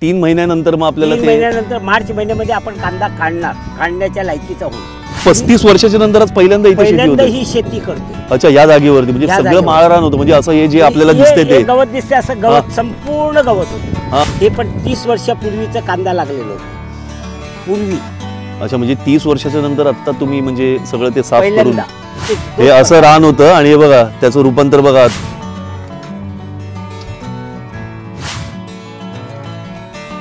3 महिन्यानंतर मग आपल्याला 3 महिन्यानंतर मार्च महिन्यामध्ये आपण कांदा काढण्याच्या लायकीचा होईल. 35 वर्षाच्या नंतरच पहिल्यांदा इथे शेती होते. ही शेती करते. अच्छा, या जागेवरती म्हणजे सगळं माळरान होतं. म्हणजे असं हे जे आपल्याला दिसते ते गवत दिसते, असं गवत संपूर्ण गवत होतं. हे पण 30 वर्षापूर्वीचा कांदा लागलेलं होतं पूर्वी. अच्छा, म्हणजे 30 वर्षाच्या नंतर आता तुम्ही म्हणजे सगळं ते साफ करून हे हे असं रान होतं. आणि हे बघा त्याचं रूपांतर बघा.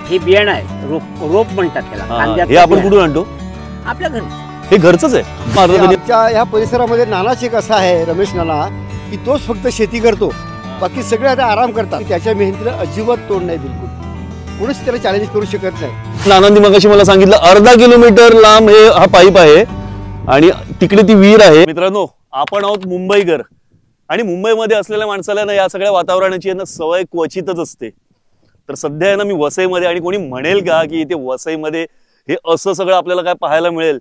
हे बियाणं आहे, रोप म्हणतात त्याला. हे आपण कुठून आणतो? आपल्या घरी. हे घरचंच आहे. आमच्या ह्या परिसरामध्ये नाना शेख असा आहे, रमेश नाना, की तोच फक्त शेती करतो, बाकी सगळे आता आराम करतात. त्याच्या मेहनतीला अजिबात तोड नाही, बिलकुल कोणीच त्याला चॅलेंज करू शकत नाही. नानांनी मगाशी मला सांगितलं 1/2 किलोमीटर लांब हे हा पाईप आहे आणि तिकडे ती विहीर आहे. मित्रांनो, आपण आहोत मुंबईकर आणि मुंबईमध्ये असलेल्या माणसाला ना या सगळ्या वातावरणाची ना सवय क्वचितच असते. तर सध्या आहे ना मी वसईमध्ये, आणि कोणी म्हणेल का की इथे वसईमध्ये हे असं सगळं आपल्याला काय पाहायला मिळेल?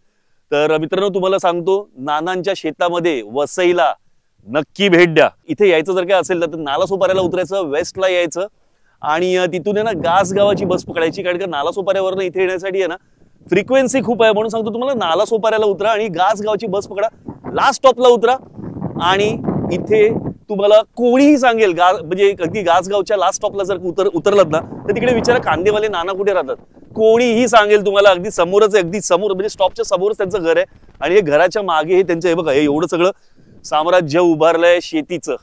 तर मित्रांनो, तुम्हाला सांगतो, नानांच्या शेतामध्ये वसईला नक्की भेट द्या. इथे यायचं जर काय असेल तर नालासोपाऱ्याला उतरायचं, वेस्टला यायचं आणि तिथून आहे ना गासगावाची बस पकडायची. कारण का नालासोपाऱ्यावरनं इथे येण्यासाठी आहे ना फ्रिक्वेन्सी खूप आहे. म्हणून सांगतो तुम्हाला, नालासोपाऱ्याला उतरा आणि गासगावची बस पकडा, लास्ट स्टॉपला उतरा आणि इथे तुम्हाला कोणीही सांगेल म्हणजे अगदी गासगावच्या लास्ट स्टॉपला जर उतरलात ना तर तिकडे विचारा कांदेवाले नाना कुठे राहतात. कोणीही सांगेल तुम्हाला. अगदी समोरच आहे, अगदी समोर म्हणजे स्टॉपच्या समोरच त्यांचं घर आहे. आणि हे घराच्या मागे हे त्यांचं हे बघा, हे एवढं सगळं साम्राज्य उभारलंय शेतीचं.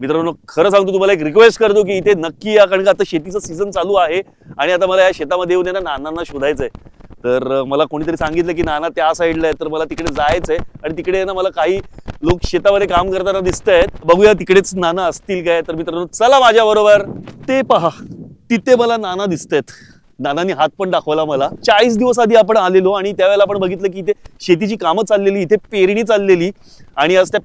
मित्रांनो, खरं सांगतो तुम्हाला, एक रिक्वेस्ट करतो की इथे नक्की या, कारण का आता शेतीचं सीझन चालू आहे आणि आता मला या शेतामध्ये येऊन ना नानांना शोधायचंय. तर मला कोणीतरी सांगितलं की नाना त्या साईडला आहे, तर मला तिकडे जायचंय. आणि तिकडे ना मला काही लोक शेतामध्ये काम करताना दिसत आहेत. बघूया तिकडेच नाना असतील काय. तर मित्रांनो, चला माझ्या बरोबर. ते पहा, तिथे मला नाना दिसत आहेत. नानांनी हात पण दाखवला मला. 40 दिवस आधी आपण आलेलो आणि त्यावेळेला आपण बघितलं की इथे शेतीची कामं चाललेली, इथे पेरणी चाललेली. आणि आज त्या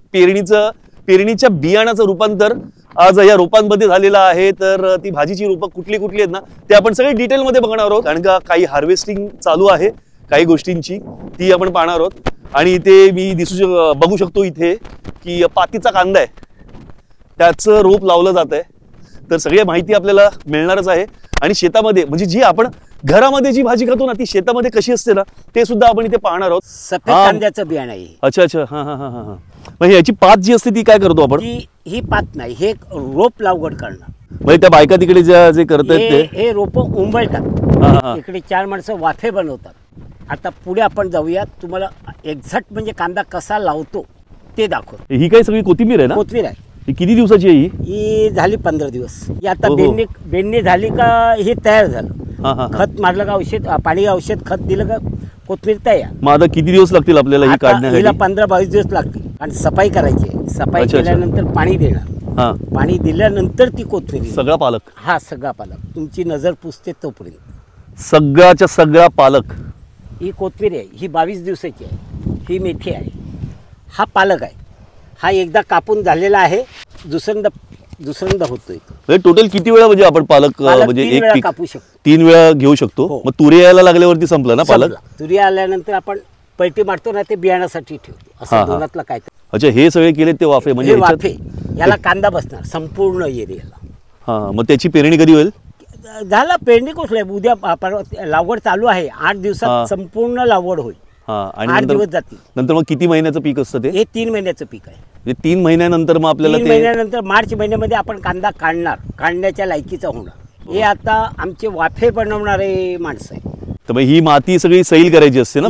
पेरणीच्या बियाणाचं रूपांतर आज या रोपांमध्ये झालेलं आहे. तर ती भाजीची रोपं कुठली कुठली आहेत ना ते आपण सगळे डिटेलमध्ये बघणार आहोत. कारण का काही हार्वेस्टिंग चालू आहे काही गोष्टींची, ती आपण पाहणार आहोत. आणि इथे मी बघू शकतो इथे की पातीचा कांदा आहे, त्याचं रोप लावलं जात आहे. तर सगळी माहिती आपल्याला मिळणारच आहे. आणि शेतामध्ये म्हणजे जी आपण घरामध्ये जी भाजी खातो ना ती शेतामध्ये कशी असते ना ते सुद्धा आपण इथे पाहणार आहोत. सफेद कांद्याचं बियाणं आहे. अच्छा अच्छा, हा हा हा हा. म्हणजे याची पात जी असते ती काय करतो आपण? ही पात नाही, हे रोप लागवड करणं. म्हणजे त्या बायका तिकडे जे करतात ते हे रोप उंबळतात. इकडे 4 माणसं वाफे बनवतात. आता पुढे आपण जाऊयात, तुम्हाला एक्झॅक्ट म्हणजे कांदा कसा लावतो ते दाखव. ही काही सगळी कोथिंबीर आहे ना? कोथिंबीर आहे. ही किती दिवसाची आहे? ही झाली 15 दिवस. ही आता बेंडणी झाली का हे तयार झालं. खत मारलं का, औषध पाणी औषध खत दिलं का कोथिंबीर तयार. मग आता किती दिवस लागतील आपल्याला ही काढण्यासाठी? हिला 15-22 दिवस लागतील. आणि सफाई करायची आहे. सफाई केल्यानंतर पाणी देणार. पाणी दिल्यानंतर ती कोथिंबीर. सगळा पालक? हा, सगळा पालक. तुमची नजर पुसते तोपर्यंत सगळ्याच्या सगळा पालक. ही कोथिंबीर आहे, ही 22 दिवसाची आहे. ही मेथी आहे, हा पालक आहे. हा एकदा कापून झालेला आहे, दुसऱ्यांदा होतोय. टोटल किती वेळा म्हणजे आपण पालक म्हणजे एक पीक कापू शकतो? 3 वेळा घेऊ शकतो. मग तुरी यायला लागल्यावरती संपलं ना पालक? तुरी आल्यानंतर आपण पलटी मारतो ना, ते बियाण्यासाठी ठेवतो. असं दोनातला काय. अच्छा, हे सगळे केले ते वाफे म्हणजे वाफे. याला कांदा बसणार संपूर्ण एरियाला. हा, मग त्याची पेरणी कधी होईल? झाला पेरणी कुठलं आहे, उद्या लागवड चालू आहे. 8 दिवसात संपूर्ण लागवड होईल. आणि 8 दिवस जातील. नंतर मग किती महिन्याचं पीक असतं ते? हे 3 महिन्याचं पीक आहे. 3 महिन्यानंतर मग आपल्याला 3 महिन्यानंतर मार्च महिन्यामध्ये आपण कांदा काढण्याच्या लायकीचा होणार. हे आता आमचे वाफे बनवणारे माणसं आहे. तर मग ही माती सगळी सैल करायची असते ना?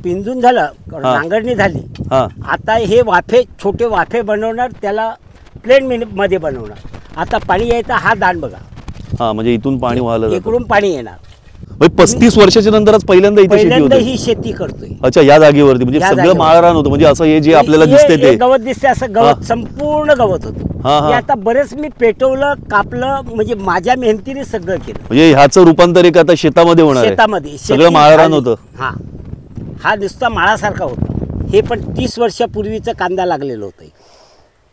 पिंजून झालं, नांगरणी झाली. आता हे वाफे, छोटे वाफे बनवणार, त्याला प्लेन मध्ये बनवणार. आता पाणी यायचं, हा दाण बघा. हा, म्हणजे इथून पाणी व्हायला, इकडून पाणी येणार. 35 वर्षाच्या नंतरच पहिल्यांदा इथे ही शेती करतोय. अच्छा, या जागेवरती म्हणजे सगळं माळरान होतं. म्हणजे असं हे जे आपल्याला दिसते ते गवत दिसते, असं गवत संपूर्ण गवत होतं. आता बरेच मी पेटवलं, कापलं, म्हणजे माझ्या मेहनतीने सगळं केलं. म्हणजे ह्याचं रूपांतर एक आता शेतामध्ये होणार. शेतामध्ये सगळं माळरान होतं. हा नुसता माळासारखा होता. हे पण 30 वर्षापूर्वीचं कांदा लागलेलं होतं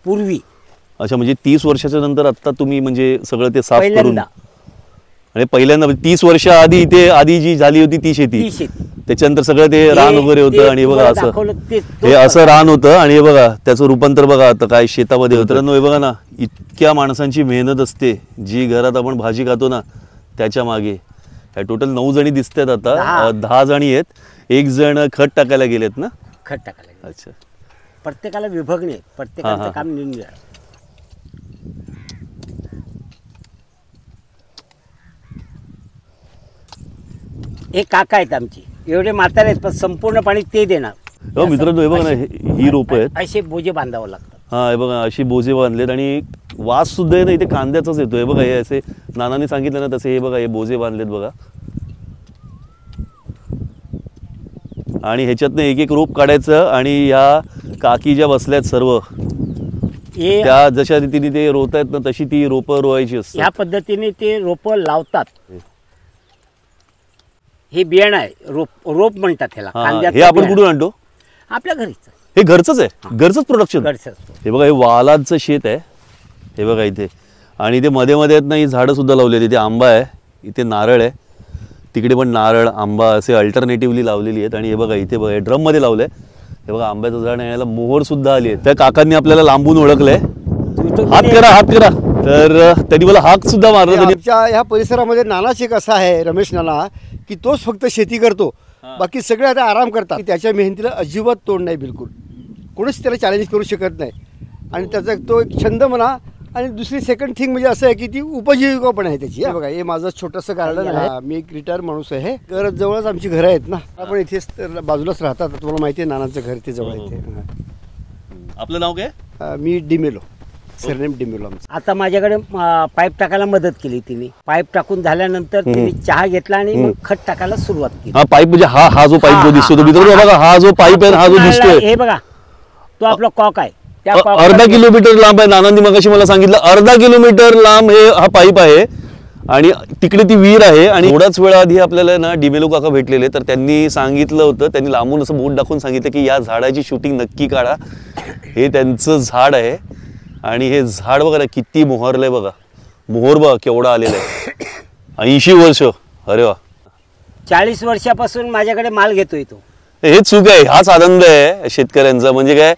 पूर्वी. अच्छा, म्हणजे 30 वर्षाच्या नंतर आता तुम्ही म्हणजे सगळं ते साफ करून. आणि पहिल्यांदा 30 वर्ष आधी इथे आधी जी झाली होती ती शेती, ती शेती. त्याच्यानंतर सगळं ते रान वगैरे होतं आणि हे बघा तुम्हाला असं दाखवलं हे असं रान होतं आणि हे बघा त्याचं रूपांतर बघा आता काय शेतामध्ये होतं. हे बघा ना, इतक्या माणसांची मेहनत असते जी घरात आपण भाजी खातो ना त्याच्या मागे. टोटल 9 जणी दिसतात आता, 10 जणी आहेत, एक जण खत टाकायला गेलेत ना. खत टाकायला. अच्छा, प्रत्येकाला विभागणी आहे, प्रत्येकाचं हा. काम निवडलं. हे काका आहेत आमची, एवढे म्हातारे आहेत पण संपूर्ण पाणी ते देणार. हो मित्रांनो, हे बघा ना, ही रोपं आहेत. असे बोजे बांधावं लागतात. हा हे बघा अशी बोजे बांधलेत आणि वास सुद्धा आहे ना इथे कांद्याचाच येतो. हे बघा हे असे नानाने सांगितलं ना तसे हे बघा हे बोजे बांधलेत बघा. आणि ह्याच्यातनं एक एक रोप काढायचं आणि ह्या काकी ज्या बसल्यात सर्व हे त्या जशा रीतीने ते रोवतायत ना तशी ती रोपं रोवायची असतात. ह्या पद्धतीने ते रोपं लावतात. हे बियाणं आहे, रोप म्हणतात त्याला. हा, कांद्याचं हे आपण बियाणं. कुठून आणतो? आपल्या घरीच हे घरचंच आहे, घरचंच प्रोडक्शन. घरचं. हे बघा हे वालांचं शेत आहे, हे बघा इथे. आणि इथे मध्ये मध्ये आहेत ना ही झाडं सुद्धा लावलेली. इथे आंबा आहे, इथे नारळ आहे, तिकडे पण नारळ आंबा असे अल्टरनेटिव्हली लावलेली आहेत. आणि हे बघा इथे बघा ड्रम मध्ये लावलंय. हे बघा आंब्याचं झाड याला मोहर सुद्धा आली आहे. त्या काकांनी आपल्याला लांबून ओळखलंय. हात करा, हात करा. तर त्यांनी मला हाक सुद्धा मारला. त्यांनी आमच्या ह्या परिसरामध्ये नानाच एक असा आहे रमेश नाना, की तोच फक्त शेती करतो, बाकी सगळे आता आराम करतात. त्याच्या मेहनतीला अजिबात तोड नाही बिलकुल. कोणीच त्याला चॅलेंज करू शकत नाही. आणि त्याचा तो एक छंद म्हणा. आणि दुसरी सेकंड थिंग म्हणजे असं आहे की ती उपजीविका पण आहे त्याची. बघा हे माझं छोटंसं गार्डन आहे. मी एक रिटायर माणूस आहे. घरात जवळच आमची घरं आहेत ना, आपण इथेच बाजूलाच राहतात. तुम्हाला माहिती आहे नानांचं घर ते जवळ इथे. आपलं नाव काय? मी डिमेलो, सरनेम डिमेलो आमचं. आता माझ्याकडे पाईप टाकायला मदत केली तिने. पाईप टाकून झाल्यानंतर तिने चहा घेतला आणि मग खत टाकायला सुरुवात केली. हा पाईप म्हणजे हा जो पाईप जो दिसतो तो मित्रांनो बघा, हा जो पाईप आहे हा जो दिसतोय हे बघा, तो आपला कॉक आहे. त्या अर्धा किलोमीटर लांब आहे. नानांनी मगाशी मला सांगितलं अर्धा किलोमीटर लांब हे हा पाईप आहे आणि तिकडे ती विहीर आहे. आणि थोड्याच वेळा आधी आपल्याला ना डिमेलो काका भेटलेले, तर त्यांनी सांगितलं होतं, त्यांनी लांबून असं बोट दाखवून सांगितलं की या झाडाची शूटिंग नक्की काढा. हे त्यांचं झाड आहे आणि हे झाड बघा ना किती मोहरलंय बघा. मोहर बघा केवढा आलेला आहे. 80 वर्ष. अरे वा, 40 वर्षापासून माझ्याकडे माल घेतोय तो. हेच सुख आहे, हाच आनंद आहे शेतकऱ्यांचा. म्हणजे काय,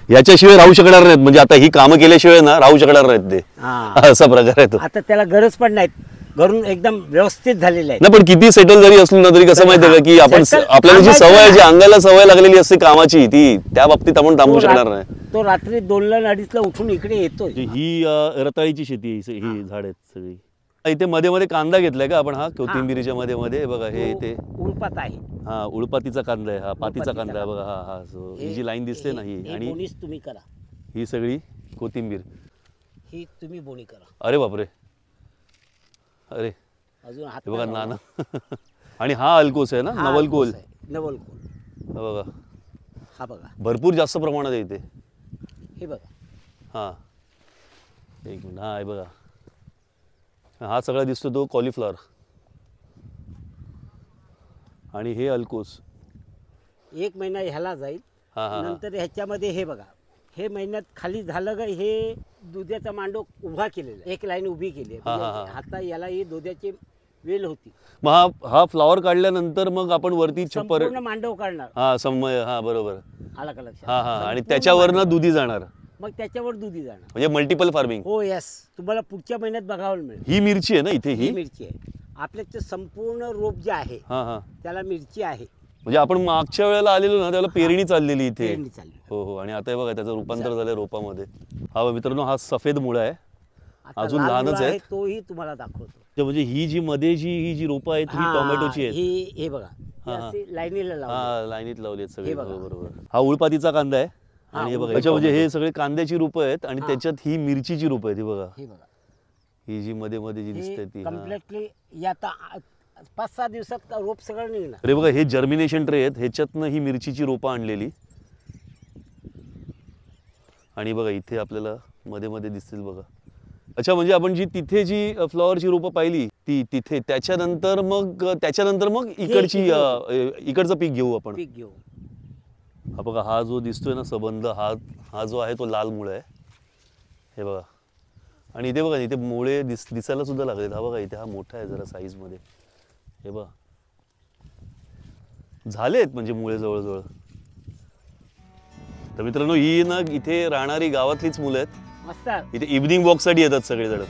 याच्याशिवाय राहू शकणार नाहीत. म्हणजे आता ही कामं केल्याशिवाय ना राहू शकणार नाहीत ते. असा प्रकार आहे तो. आता त्याला गरज पण नाही, घरून एकदम व्यवस्थित झालेलं आहे. नाही पण किती सेटल जरी असलो ना तरी कसं माहितीये का की आपण Settle आपल्याला जी सवय आहे, जी थांबायचं अंगाला सवय लागलेली असते कामाची, ती त्या बाबतीत आपण थांबू शकणार नाही. तो रात्री 2ला 2:30ला उठून इकडे येतोय. ही रताळीची शेती ही झाड आहेत सगळी. इथे मध्ये मध्ये कांदा घेतलाय का आपण? हा कोथिंबिरीच्या मध्ये मध्ये बघा हे इथे उळपात आहे. हा उळपातीचा कांदा आहे. हा पातीचा कांदा आहे बघा. हा हा ही जी लाईन दिसते ना ही, आणि बोनीच तुम्ही करा. ही सगळी कोथिंबीर. ही तुम्ही बोनी करा. अरे बापरे, अरे अजून हात हे बघा लावा. नाना. आणि हा अल्कोस आहे ना, हा नवलकोल. अल्कोस आहे, नवलकोल. हा बघा हा बघा, भरपूर जास्त प्रमाणात आहे इथे. हे बघा. हा एक मिनिट. हा हे बघा, हा सगळा दिसतो तो कॉलीफ्लॉवर. आणि हे अल्कोस. 1 महिना ह्याला जाईल. हा हा नंतर ह्याच्यामध्ये हे बघा, हे महिन्यात खाली झालं का हे दुधाचा मांडो उभा केलेला आहे. एक लाईन उभी केली आहे. हा, हा, हा. आता याला ही दुधाची वेल होती. मग हा फ्लॉवर काढल्यानंतर मग आपण वरती छप्पर. संपूर्ण मांडव काढणार. हा समय. हा बरोबर. आला का लक्षात? हा हा आणि संपूर्ण त्याच्यावरनं मांडव. दुधी जाणार, मग त्याच्यावर दुधी जाणार. म्हणजे मल्टिपल फार्मिंग. हो यस, तुम्हाला पुढच्या महिन्यात बघायला मिळेल. ही मिरची आहे ना इथे ही ही. मिरची आहे. आपल्याचं संपूर्ण रोप जे आहे हा हा त्याला मिरची आहे. म्हणजे आपण मागच्या वेळेला आलेलो ना त्याला पेरणी चाललेली इथे. पेरणी चालली. हो हो. आणि आता हे बघा त्याचं रूपांतर झालंय रोपामध्ये. हा मित्रांनो हा सफेद मुळा आहे. आता अजून लाल लहानच मुळा आहे. आहे, तोही तुम्हाला दाखवतो. म्हणजे ही जी मध्ये ही जी रोपं आहेत ही हा, टोमॅटोची आहेत. हे बघा, हे हा, हा. अशी लाईनीला लावली. हा लाईनीत लावली आहेत सगळे. हे बघा. हो, बरोबर. हा उळपातीचा कांदा आहे. हा, आणि हे बघा उळपाती. याच्या म्हणजे हे सगळे कांद्याची रोपं आहेत आणि हा. त्याच्यात ही मिरचीची रोपं आहेत. ही बघा, हे बघा, ही जी मध्ये मध्ये जी दिसते ती. हा. कम्प्लिटली आता 5-6 दिवसात रोप सगळं निघणार. अरे बघा हे जर्मिनेशन ट्रे आहेत, ह्याच्यातनं ही मिरचीची रोपं आणलेली. आणि बघा इथे आपल्याला मध्ये मध्ये दिसतील बघा. अच्छा, म्हणजे आपण जी तिथे जी फ्लॉवरची रोपं पाहिली ती तिथे, त्याच्यानंतर मग इकडची इकडचं पीक घेऊ आपण. पीक घेऊ. हा बघा हा जो दिसतोय ना सबंध, हा जो आहे तो लाल मुळा आहे. हे बघा. आणि इथे बघा इथे मुळे दिसायला सुद्धा लागले. हा बघा इथे हा मोठा आहे जरा साईज मध्ये. हे बघा झालेत म्हणजे मुळे जवळजवळ. तर मित्रांनो ही ना इथे राहणारी गावातलीच मुलं आहेत. मस्त इथे इव्हनिंग वॉक साठी येतात सगळेजण.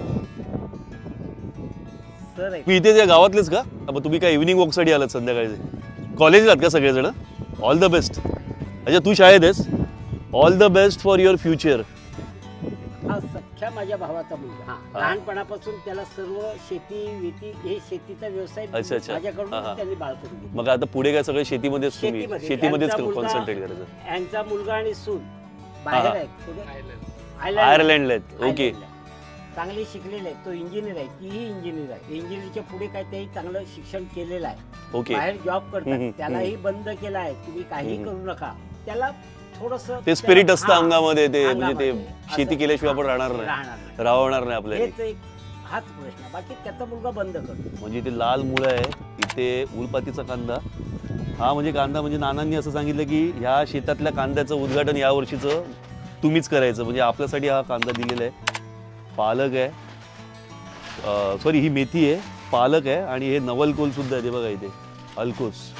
सर तुम्ही इथे त्या गावातलेच का? मग तुम्ही काय इव्हनिंग वॉक साठी आलात संध्याकाळचे? कॉलेजला आहात का सगळेजण? All the best. अच्छा तू शाळेत आहेस? All the best for your future. हा सख्या माझ्या भावाचा मुलगा. लहानपणापासून त्याला सर्व शेती वेती हे शेतीचा व्यवसाय अच्छा, अच्छा. माझ्याकडून हा, हा. त्यांनी बाळकडून घेतला. मग आता पुढे काय सगळं शेतीमध्येच तुम्ही शेतीमध्येच कॉन्सन्ट्रेट करायचं. यांचा मुलगा आणि सून बाहेर हा. आहेत. कुठे? आयर्लंडला आहेत. ओके आयर्लंडला. चांगले शिकलेले आहेत. तो इंजिनियर आहे, तीही इंजिनियर आहे. इंजिनियरच्या पुढे काय त्याही चांगलं शिक्षण केलेलं आहे. ओके. बाहेर जॉब करतात. हम्म. त्यालाही बंद केला आहे, तुम्ही काही हम्म. करू नका. त्याला थोडस ते स्पिरिट असतं अंगामध्ये ते म्हणजे ते शेती केल्याशिवाय आपण राहणार नाही, राहणार नाही आपल्याला. हेच एक हाच प्रश्न आहे. बाकी त्याचा मुलगा बंद करतो. म्हणजे इथे लाल मुळं आहे, इथे उलपातीचा कांदा. हा म्हणजे कांदा म्हणजे नानांनी असं सांगितलं की ह्या शेतातल्या कांद्याचं उद्घाटन या वर्षीचं तुम्हीच करायचं. म्हणजे आपल्यासाठी हा कांदा दिलेला आहे. पालक आहे, सॉरी ही मेथी आहे, पालक आहे आणि हे नवलकोल सुद्धा आहे. ते बघा इथे अलकोस.